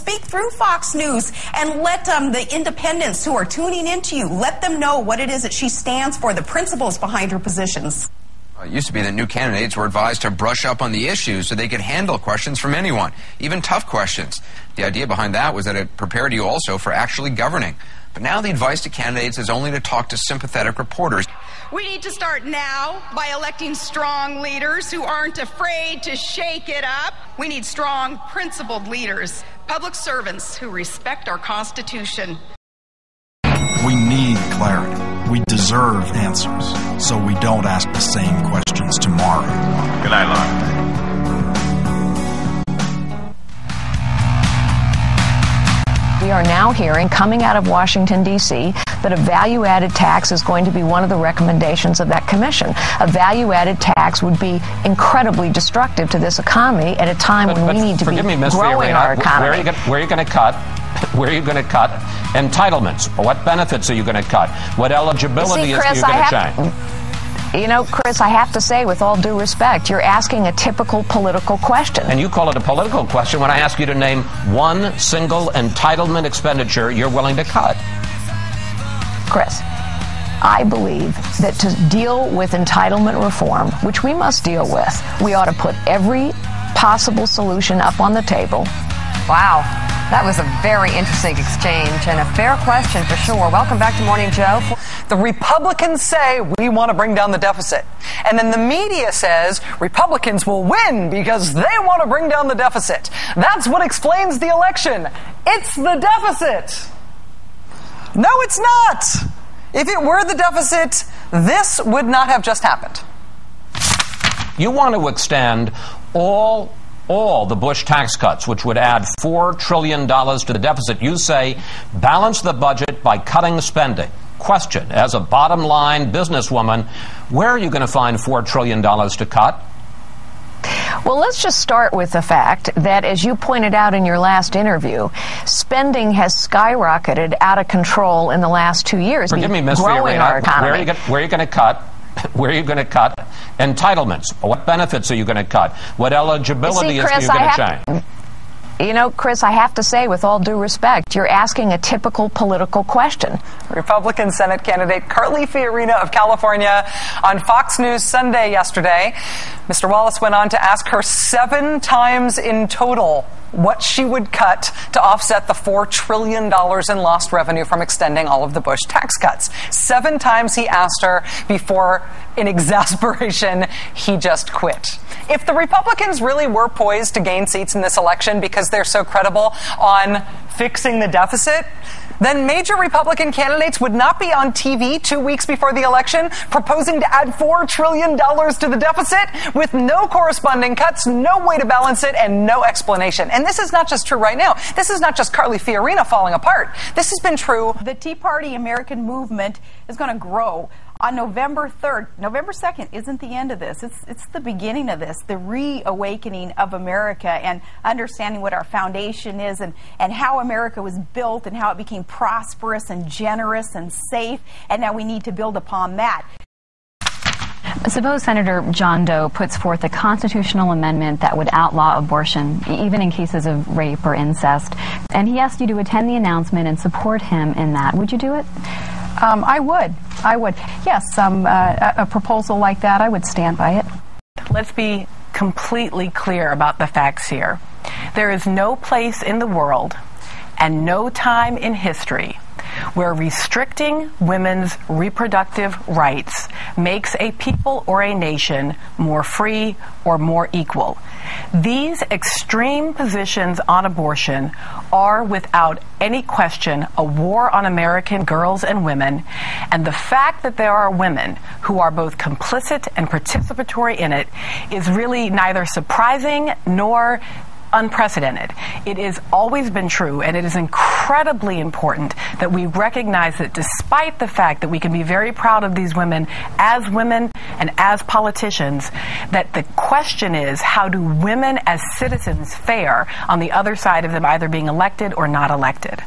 speak through Fox News and let the independents who are tuning into you, let them know what it is that she stands for, the principles behind her positions. It used to be that new candidates were advised to brush up on the issues so they could handle questions from anyone, even tough questions. The idea behind that was that it prepared you also for actually governing. But now the advice to candidates is only to talk to sympathetic reporters. We need to start now by electing strong leaders who aren't afraid to shake it up. We need strong, principled leaders, public servants who respect our Constitution. We need clarity. We deserve answers, so we don't ask the same questions tomorrow. Good night, Laura. We are now hearing, coming out of Washington, D.C., that a value-added tax is going to be one of the recommendations of that commission. A value-added tax would be incredibly destructive to this economy at a time when we need to be growing our economy. Where are you going to cut? Where are you going to cut? Entitlements. What benefits are you going to cut? What eligibility are you going to change? You know, Chris, I have to say, with all due respect, you're asking a typical political question. And you call it a political question when I ask you to name one single entitlement expenditure you're willing to cut. Chris, I believe that to deal with entitlement reform, which we must deal with, we ought to put every possible solution up on the table. Wow. That was a very interesting exchange and a fair question for sure. Welcome back to Morning Joe. The Republicans say we want to bring down the deficit. And then the media says Republicans will win because they want to bring down the deficit. That's what explains the election. It's the deficit. No, it's not. If it were the deficit, this would not have just happened. You want to extend all the Bush tax cuts, which would add $4 trillion to the deficit. You say balance the budget by cutting spending. Question, as a bottom line businesswoman, where are you going to find $4 trillion to cut? Well, let's just start with the fact that, as you pointed out in your last interview, spending has skyrocketed out of control in the last 2 years. Forgive me, Ms. Fiorina, where are you going to cut? Where are you going to cut? Entitlements. What benefits are you going to cut? What eligibility are you going to change? You know, Chris, I have to say, with all due respect, you're asking a typical political question. Republican Senate candidate Carly Fiorina of California on Fox News Sunday yesterday. Mr. Wallace went on to ask her 7 times in total what she would cut to offset the $4 trillion in lost revenue from extending all of the Bush tax cuts. 7 times he asked her before, in exasperation, he just quit. If the Republicans really were poised to gain seats in this election because they're so credible on fixing the deficit, then major Republican candidates would not be on TV 2 weeks before the election proposing to add $4 trillion to the deficit with no corresponding cuts, no way to balance it, and no explanation. And this is not just true right now. This is not just Carly Fiorina falling apart. This has been true. The Tea Party American movement is going to grow. On November 3rd, November 2nd isn't the end of this. It's the beginning of this, the reawakening of America and understanding what our foundation is and how America was built and how it became prosperous and generous and safe. And now we need to build upon that. Suppose Senator John Doe puts forth a constitutional amendment that would outlaw abortion, even in cases of rape or incest, and he asked you to attend the announcement and support him in that. Would you do it? I would. Yes, a proposal like that, I would stand by it. Let's be completely clear about the facts here. There is no place in the world and no time in history where restricting women's reproductive rights makes a people or a nation more free or more equal. These extreme positions on abortion are, without any question, a war on American girls and women, and the fact that there are women who are both complicit and participatory in it is really neither surprising nor unprecedented. It has always been true, and it is incredibly important that we recognize that despite the fact that we can be very proud of these women and as politicians, that the question is, how do women as citizens fare on the other side of them either being elected or not elected?